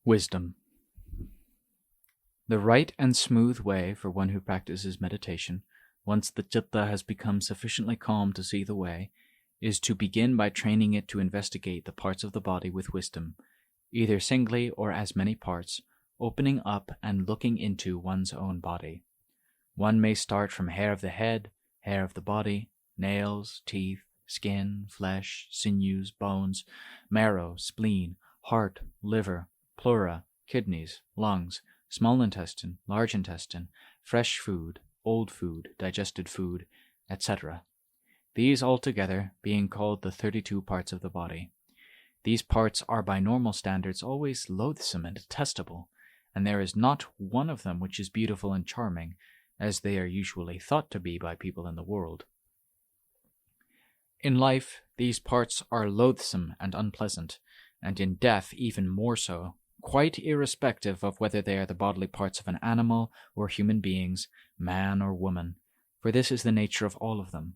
Wisdom. The right and smooth way for one who practices meditation, once the citta has become sufficiently calm to see the way, is to begin by training it to investigate the parts of the body with wisdom, either singly or as many parts, opening up and looking into one's own body. One may start from hair of the head, hair of the body, nails, teeth, skin, flesh, sinews, bones, marrow, spleen, heart, liver, pleura, kidneys, lungs, small intestine, large intestine, fresh food, old food, digested food, etc. These altogether being called the 32 parts of the body. These parts are by normal standards always loathsome and detestable, and there is not one of them which is beautiful and charming, as they are usually thought to be by people in the world. In life, these parts are loathsome and unpleasant, and in death even more so, quite irrespective of whether they are the bodily parts of an animal or human beings, man or woman, for this is the nature of all of them.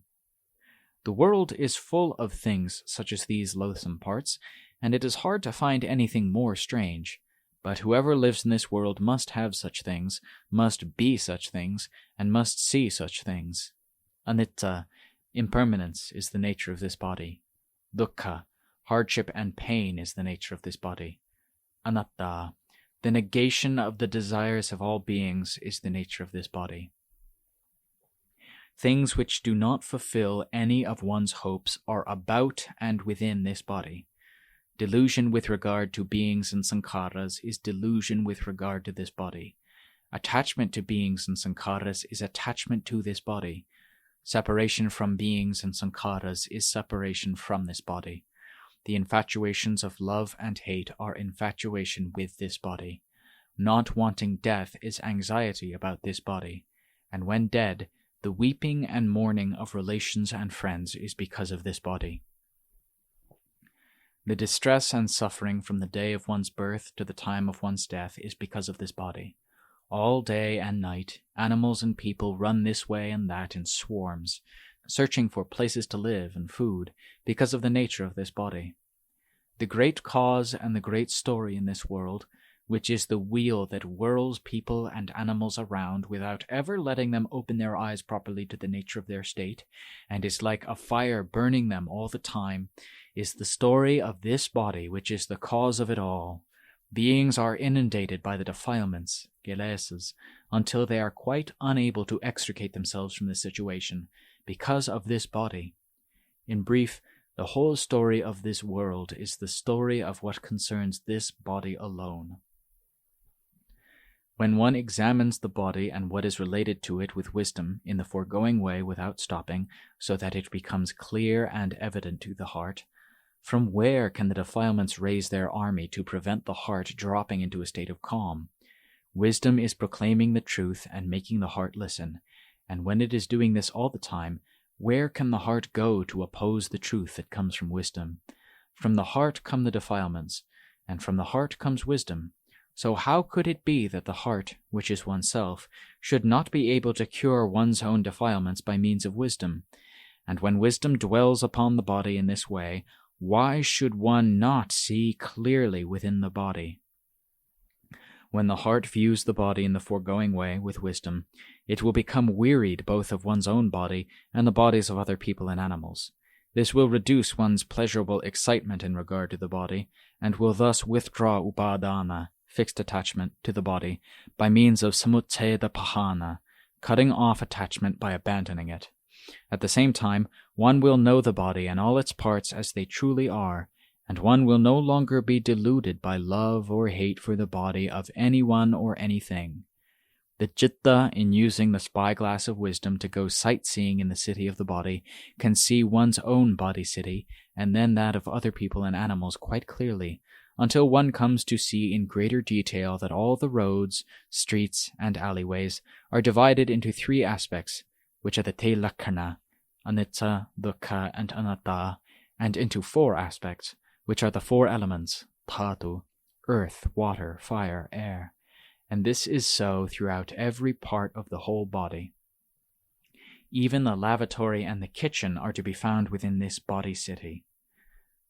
The world is full of things such as these loathsome parts, and it is hard to find anything more strange. But whoever lives in this world must have such things, must be such things, and must see such things. Anitta, impermanence, is the nature of this body. Dukkha, hardship and pain, is the nature of this body. Anatta, the negation of the desires of all beings, is the nature of this body. Things which do not fulfill any of one's hopes are about and within this body. Delusion with regard to beings and sankharas is delusion with regard to this body. Attachment to beings and sankharas is attachment to this body. Separation from beings and sankharas is separation from this body. The infatuations of love and hate are infatuation with this body. Not wanting death is anxiety about this body, and when dead, the weeping and mourning of relations and friends is because of this body. The distress and suffering from the day of one's birth to the time of one's death is because of this body. All day and night, animals and people run this way and that in swarms, searching for places to live and food because of the nature of this body. The great cause and the great story in this world, which is the wheel that whirls people and animals around without ever letting them open their eyes properly to the nature of their state, and is like a fire burning them all the time, is the story of this body which is the cause of it all. Beings are inundated by the defilements, kilesas, until they are quite unable to extricate themselves from this situation, because of this body. In brief, the whole story of this world is the story of what concerns this body alone. When one examines the body and what is related to it with wisdom in the foregoing way without stopping, so that it becomes clear and evident to the heart, from where can the defilements raise their army to prevent the heart dropping into a state of calm? Wisdom is proclaiming the truth and making the heart listen, and when it is doing this all the time, where can the heart go to oppose the truth that comes from wisdom? From the heart come the defilements, and from the heart comes wisdom. So how could it be that the heart, which is oneself, should not be able to cure one's own defilements by means of wisdom? And when wisdom dwells upon the body in this way, why should one not see clearly within the body? When the heart views the body in the foregoing way with wisdom, it will become wearied both of one's own body and the bodies of other people and animals. This will reduce one's pleasurable excitement in regard to the body, and will thus withdraw upadana, fixed attachment, to the body, by means of samucceda pahana, cutting off attachment by abandoning it. At the same time, one will know the body and all its parts as they truly are, and one will no longer be deluded by love or hate for the body of anyone or anything. The citta, in using the spyglass of wisdom to go sightseeing in the city of the body, can see one's own body city, and then that of other people and animals quite clearly, until one comes to see in greater detail that all the roads, streets, and alleyways are divided into 3 aspects, which are the te lakkhana, anicca, dukkha, and anatta, and into 4 aspects, which are the 4 elements, dhatu, earth, water, fire, air. And this is so throughout every part of the whole body. Even the lavatory and the kitchen are to be found within this body city.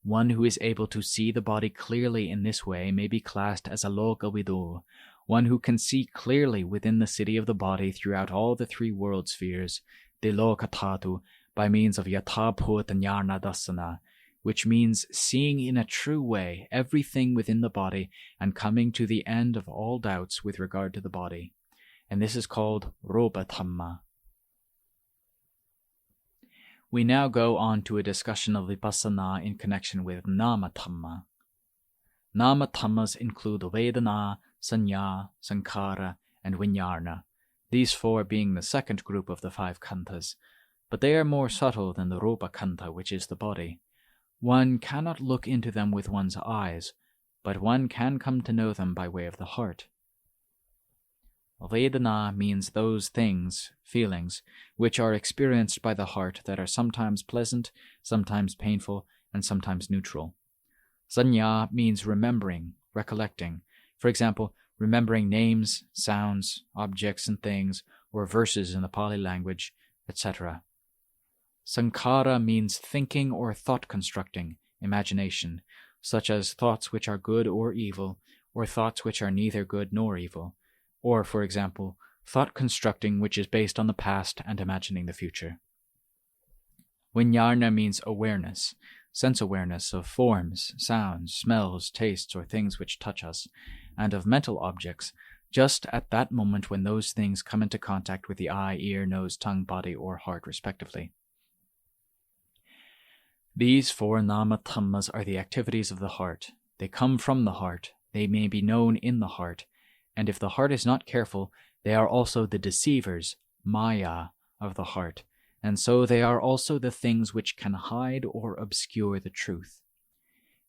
One who is able to see the body clearly in this way may be classed as a lokavidu, one who can see clearly within the city of the body throughout all the three world spheres, delokatatu, by means of yathabhuta jnana dasana, which means seeing in a true way everything within the body and coming to the end of all doubts with regard to the body. And this is called rupa dhamma. We now go on to a discussion of vipassana in connection with nama dhamma. Nama dhammas include Vedana, Sanya, Sankhara, and Vijnana, these four being the second group of the five khandhas, but they are more subtle than the Rupa khandha, which is the body. One cannot look into them with one's eyes, but one can come to know them by way of the heart. Vedana means those things, feelings, which are experienced by the heart that are sometimes pleasant, sometimes painful, and sometimes neutral. Sanya means remembering, recollecting. For example, remembering names, sounds, objects and things, or verses in the Pali language, etc. Sankhara means thinking or thought constructing, imagination, such as thoughts which are good or evil, or thoughts which are neither good nor evil, or, for example, thought constructing which is based on the past and imagining the future. Vijnana means awareness, sense awareness of forms, sounds, smells, tastes, or things which touch us, and of mental objects, just at that moment when those things come into contact with the eye, ear, nose, tongue, body, or heart, respectively. These four nama dhammas are the activities of the heart. They come from the heart, they may be known in the heart, and if the heart is not careful, they are also the deceivers, maya, of the heart, and so they are also the things which can hide or obscure the truth.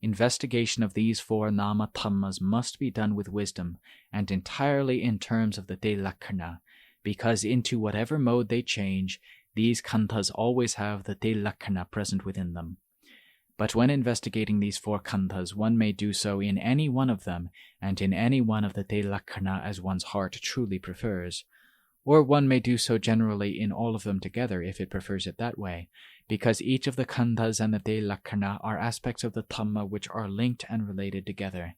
Investigation of these four nama dhammas must be done with wisdom, and entirely in terms of the Telakkhana, because into whatever mode they change, these khandhas always have the Telakkhana present within them. But when investigating these four khandhas, one may do so in any one of them, and in any one of the Telakkhana as one's heart truly prefers. Or one may do so generally in all of them together if it prefers it that way, because each of the khandhas and the Telakkhana are aspects of the Dhamma which are linked and related together.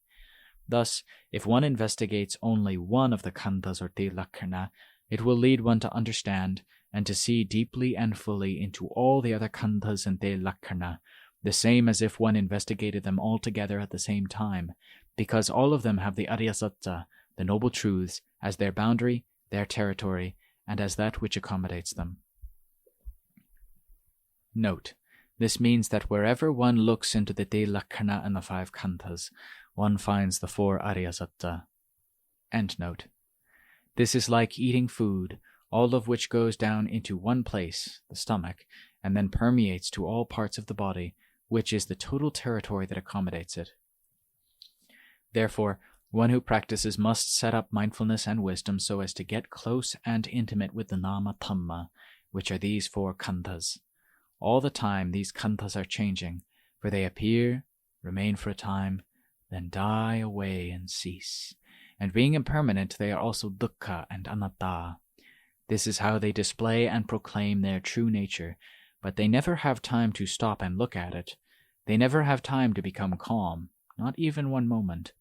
Thus, if one investigates only one of the khandhas or Telakkhana, it will lead one to understand and to see deeply and fully into all the other khandhas and Telakkhana, the same as if one investigated them all together at the same time, because all of them have the Aryasatta, the Noble Truths, as their boundary, their territory, and as that which accommodates them. Note: this means that wherever one looks into the Telakkhana and the five khandhas, one finds the four Aryasatta. End note. This is like eating food, all of which goes down into one place, the stomach, and then permeates to all parts of the body, which is the total territory that accommodates it. Therefore, one who practices must set up mindfulness and wisdom so as to get close and intimate with the nama dhamma, which are these four khandhas. All the time these khandhas are changing, for they appear, remain for a time, then die away and cease. And being impermanent, they are also dukkha and anatta. This is how they display and proclaim their true nature, but they never have time to stop and look at it. They never have time to become calm, not even one moment.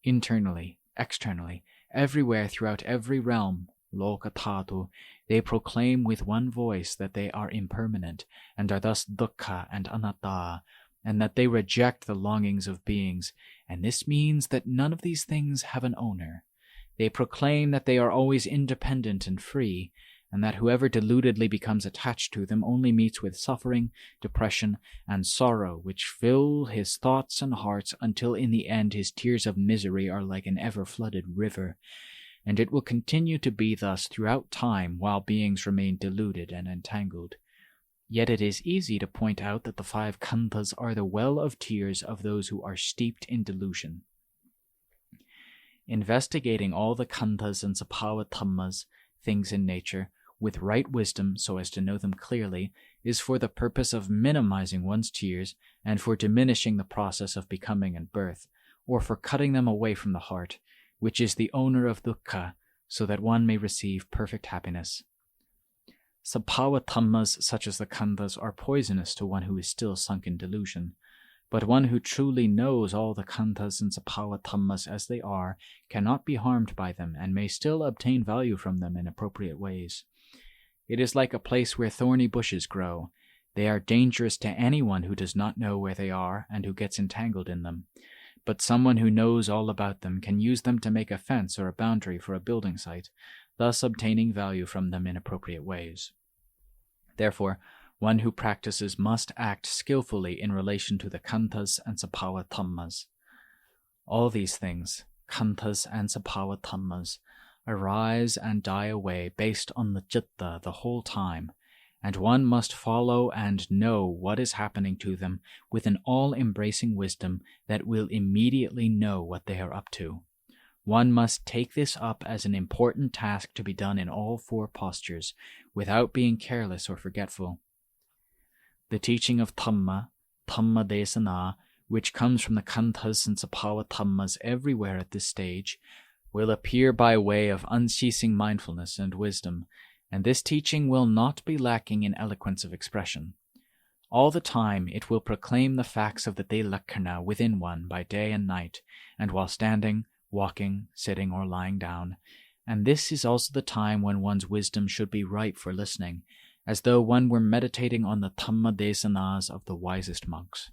Internally, externally, everywhere throughout every realm, lokatatu, they proclaim with one voice that they are impermanent, and are thus dukkha and anatta, and that they reject the longings of beings, and this means that none of these things have an owner. They proclaim that they are always independent and free, and that whoever deludedly becomes attached to them only meets with suffering, depression, and sorrow, which fill his thoughts and hearts until in the end his tears of misery are like an ever-flooded river. And it will continue to be thus throughout time while beings remain deluded and entangled. Yet it is easy to point out that the five khandhas are the well of tears of those who are steeped in delusion. Investigating all the khandhas and sabhava dhammas, things in nature, with right wisdom so as to know them clearly, is for the purpose of minimizing one's tears and for diminishing the process of becoming and birth, or for cutting them away from the heart, which is the owner of dukkha, so that one may receive perfect happiness. Sabhava dhammas such as the khandhas are poisonous to one who is still sunk in delusion, But one who truly knows all the khandhas and sabhava dhammas as they are cannot be harmed by them and may still obtain value from them in appropriate ways. It is like a place where thorny bushes grow. They are dangerous to anyone who does not know where they are and who gets entangled in them. But someone who knows all about them can use them to make a fence or a boundary for a building site, thus obtaining value from them in appropriate ways. Therefore, one who practices must act skillfully in relation to the khandhas and sabhava dhammas. All these things, khandhas and sabhava dhammas, arise and die away based on the citta the whole time, and one must follow and know what is happening to them with an all-embracing wisdom that will immediately know what they are up to. One must take this up as an important task to be done in all four postures, without being careless or forgetful. The teaching of Dhamma, Dhamma desana, which comes from the khandhas and sabhava dhammas everywhere at this stage, will appear by way of unceasing mindfulness and wisdom, and this teaching will not be lacking in eloquence of expression. All the time it will proclaim the facts of the Devakarna within one by day and night, and while standing, walking, sitting, or lying down, and this is also the time when one's wisdom should be ripe for listening, as though one were meditating on the Dhamma desanas of the wisest monks.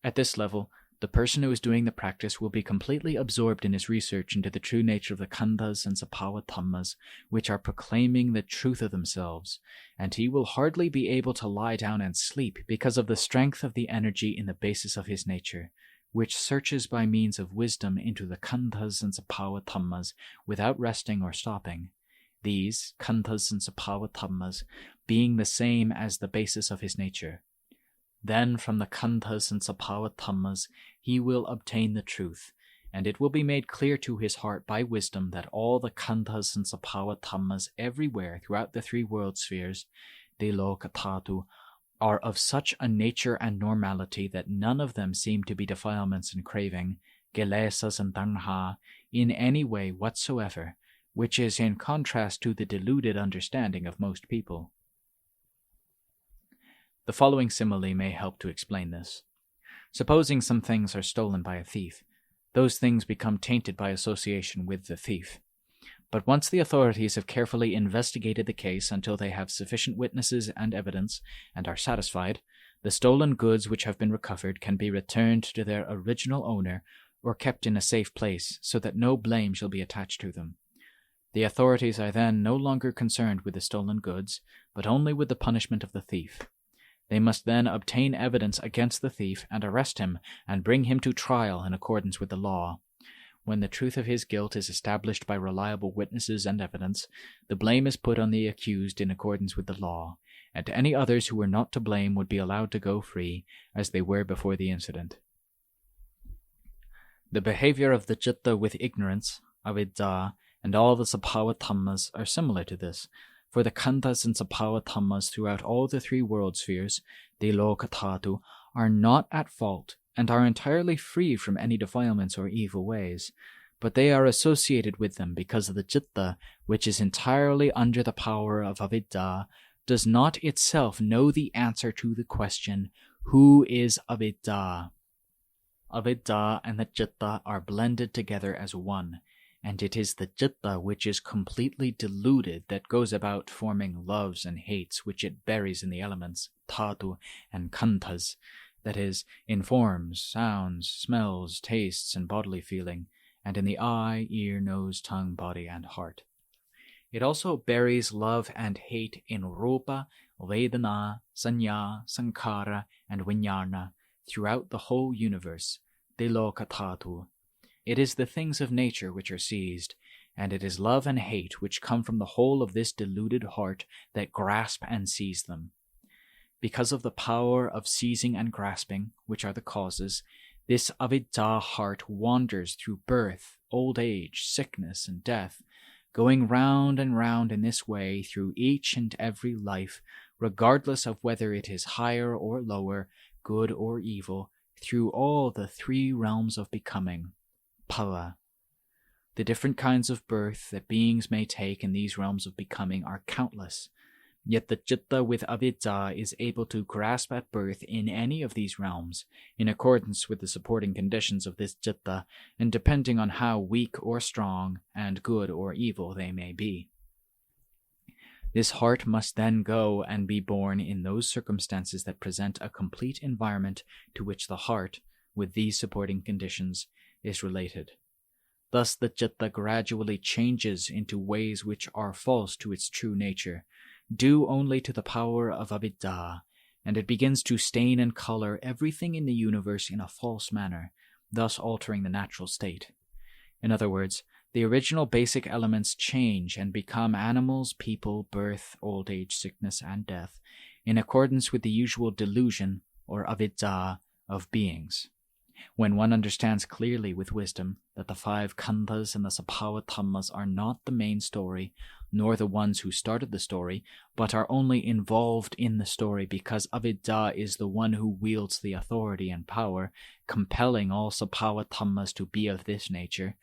At this level, the person who is doing the practice will be completely absorbed in his research into the true nature of the khandhas and sabhava dhammas, which are proclaiming the truth of themselves, and he will hardly be able to lie down and sleep because of the strength of the energy in the basis of his nature, which searches by means of wisdom into the khandhas and sabhava dhammas without resting or stopping. These, khandhas and sabhava dhammas, being the same as the basis of his nature. Then from the khandhas and sabhava dhammas he will obtain the truth, and it will be made clear to his heart by wisdom that all the khandhas and sabhava dhammas everywhere throughout the three world spheres, Deloka, are of such a nature and normality that none of them seem to be defilements and craving, kilesas and tanha, in any way whatsoever, which is in contrast to the deluded understanding of most people. The following simile may help to explain this. Supposing some things are stolen by a thief, those things become tainted by association with the thief. But once the authorities have carefully investigated the case until they have sufficient witnesses and evidence and are satisfied, the stolen goods which have been recovered can be returned to their original owner or kept in a safe place so that no blame shall be attached to them. The authorities are then no longer concerned with the stolen goods, but only with the punishment of the thief. They must then obtain evidence against the thief and arrest him and bring him to trial in accordance with the law. When the truth of his guilt is established by reliable witnesses and evidence, the blame is put on the accused in accordance with the law, and any others who were not to blame would be allowed to go free, as they were before the incident. The behavior of the citta with ignorance, avidya, and all the sabhava dhammas are similar to this, for the khandhas and sabhava dhammas throughout all the three world spheres, Deloka, are not at fault and are entirely free from any defilements or evil ways, but they are associated with them because of the citta, which is entirely under the power of avidya, does not itself know the answer to the question, who is avidya? Avidya and the citta are blended together as one, and it is the citta which is completely deluded that goes about forming loves and hates which it buries in the elements, dhatu and khandhas, that is, in forms, sounds, smells, tastes, and bodily feeling, and in the eye, ear, nose, tongue, body, and heart. It also buries love and hate in rupa, vedana, sanya, sankhara, and vijnana throughout the whole universe, Deloka. It is the things of nature which are seized, and it is love and hate which come from the whole of this deluded heart that grasp and seize them. Because of the power of seizing and grasping, which are the causes, this avidya heart wanders through birth, old age, sickness, and death, going round and round in this way through each and every life, regardless of whether it is higher or lower, good or evil, through all the three realms of becoming. Bhava. The different kinds of birth that beings may take in these realms of becoming are countless. Yet the citta with avidya is able to grasp at birth in any of these realms, in accordance with the supporting conditions of this citta, and depending on how weak or strong, and good or evil they may be. This heart must then go and be born in those circumstances that present a complete environment to which the heart, with these supporting conditions, is related. Thus the citta gradually changes into ways which are false to its true nature, due only to the power of avidya, and it begins to stain and color everything in the universe in a false manner, thus altering the natural state. In other words, the original basic elements change and become animals, people, birth, old age, sickness, and death, in accordance with the usual delusion, or avidya, of beings. When one understands clearly with wisdom that the 5 khandhas and the sabhava dhammas are not the main story, nor the ones who started the story, but are only involved in the story because avidya is the one who wields the authority and power, compelling all sabhava dhammas to be of this nature,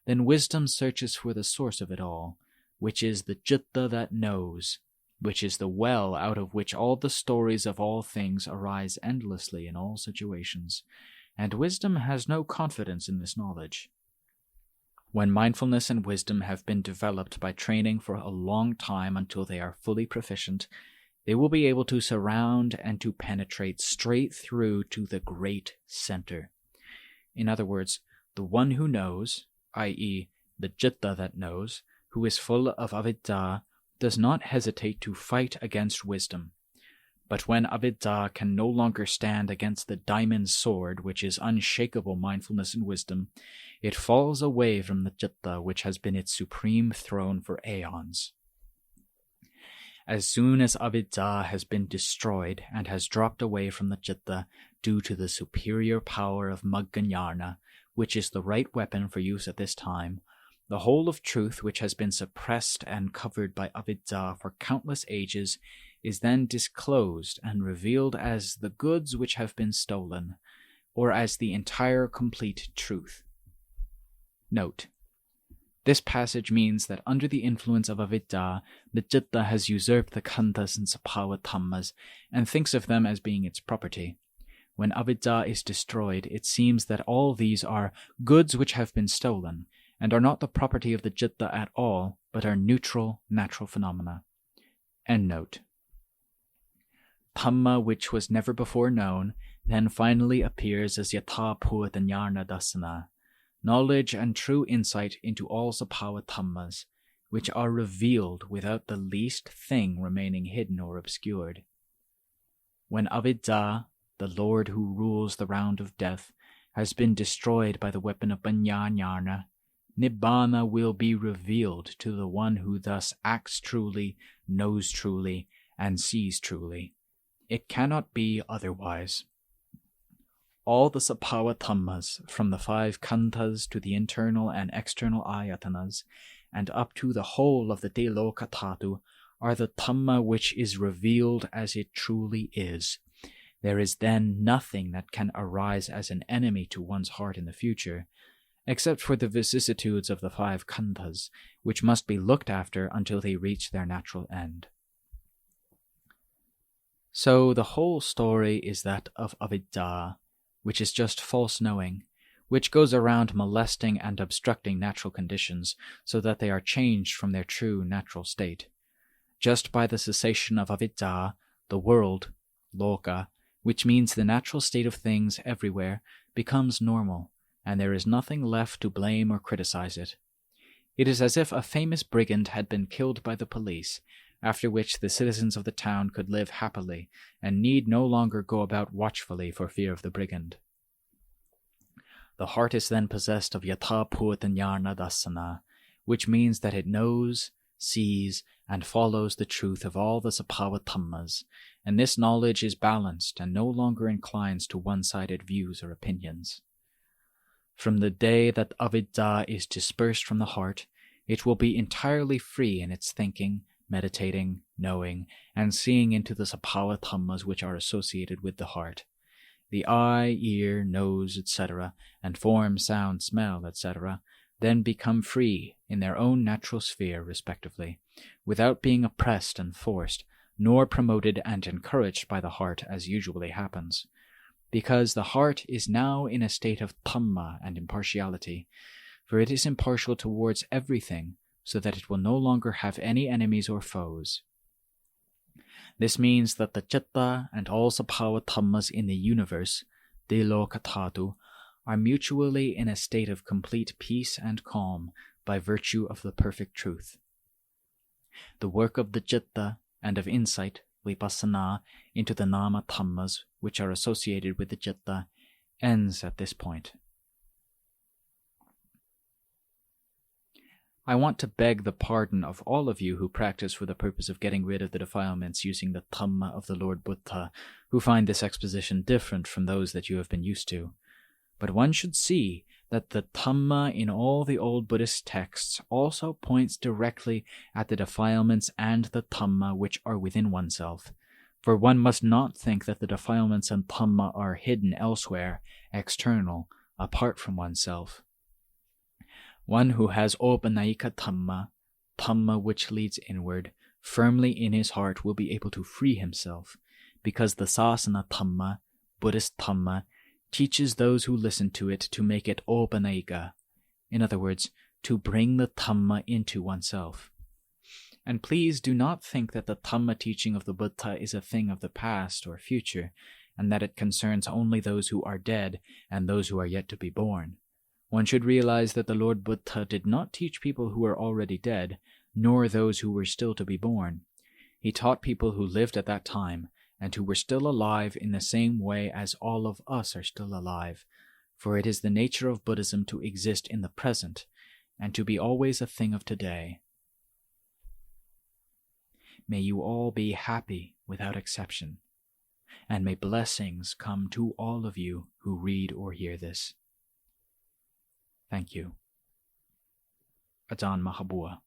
then wisdom searches for the source of it all, which is the citta that knows, which is the well out of which all the stories of all things arise endlessly in all situations. And wisdom has no confidence in this knowledge. When mindfulness and wisdom have been developed by training for a long time until they are fully proficient, they will be able to surround and to penetrate straight through to the great center. In other words, the one who knows, i.e., the citta that knows, who is full of avidya, does not hesitate to fight against wisdom. But when avidya can no longer stand against the diamond sword, which is unshakable mindfulness and wisdom, it falls away from the citta, which has been its supreme throne for aeons. As soon as avidya has been destroyed and has dropped away from the citta due to the superior power of maggaññāna, which is the right weapon for use at this time, the whole of truth which has been suppressed and covered by avidya for countless ages is then disclosed and revealed as the goods which have been stolen, or as the entire complete truth. Note: this passage means that under the influence of avidya, the citta has usurped the khandhas and sabhava dhammas and thinks of them as being its property. When avidya is destroyed, it seems that all these are goods which have been stolen, and are not the property of the citta at all, but are neutral, natural phenomena. End note. Dhamma, which was never before known, then finally appears as yathabhuta jnana dasana, knowledge and true insight into all sabhava dhammas, which are revealed without the least thing remaining hidden or obscured. When avidya, the Lord who rules the round of death, has been destroyed by the weapon of paññāñāna, nibbana will be revealed to the one who thus acts truly, knows truly, and sees truly. It cannot be otherwise. All the sabhava dhammas, from the 5 khandhas to the internal and external ayatanas, and up to the whole of the Deloka Dhatu, are the Dhamma which is revealed as it truly is. There is then nothing that can arise as an enemy to one's heart in the future, except for the vicissitudes of the 5 khandhas, which must be looked after until they reach their natural end. So the whole story is that of avidya, which is just false knowing, which goes around molesting and obstructing natural conditions so that they are changed from their true natural state. Just by the cessation of avidya, the world, loka, which means the natural state of things everywhere, becomes normal, and there is nothing left to blame or criticize it. It is as if a famous brigand had been killed by the police, after which the citizens of the town could live happily, and need no longer go about watchfully for fear of the brigand. The heart is then possessed of yathabhuta jnana dasana, which means that it knows, sees, and follows the truth of all the sabhava dhammas, and this knowledge is balanced and no longer inclines to one-sided views or opinions. From the day that avidya is dispersed from the heart, it will be entirely free in its thinking, meditating, knowing, and seeing into the sabhava dhammas which are associated with the heart. The eye, ear, nose, etc., and form, sound, smell, etc., then become free in their own natural sphere, respectively, without being oppressed and forced, nor promoted and encouraged by the heart as usually happens, because the heart is now in a state of Dhamma and impartiality, for it is impartial towards everything, so that it will no longer have any enemies or foes. This means that the citta and all sabhava dhammas in the universe, Dilokatatu, are mutually in a state of complete peace and calm by virtue of the perfect truth. The work of the citta and of insight, vipassana, into the nama dhammas which are associated with the citta ends at this point. I want to beg the pardon of all of you who practice for the purpose of getting rid of the defilements using the Dhamma of the Lord Buddha, who find this exposition different from those that you have been used to. But one should see that the Dhamma in all the old Buddhist texts also points directly at the defilements and the Dhamma which are within oneself, for one must not think that the defilements and Dhamma are hidden elsewhere, external, apart from oneself. One who has Opanayika Dhamma, Dhamma which leads inward, firmly in his heart will be able to free himself, because the Sasana Dhamma, Buddhist Dhamma, teaches those who listen to it to make it Opanayika, in other words, to bring the Dhamma into oneself. And please do not think that the Dhamma teaching of the Buddha is a thing of the past or future, and that it concerns only those who are dead and those who are yet to be born. One should realize that the Lord Buddha did not teach people who were already dead, nor those who were still to be born. He taught people who lived at that time, and who were still alive in the same way as all of us are still alive, for it is the nature of Buddhism to exist in the present, and to be always a thing of today. May you all be happy without exception, and may blessings come to all of you who read or hear this. Thank you. Ajaan Mahā Boowa.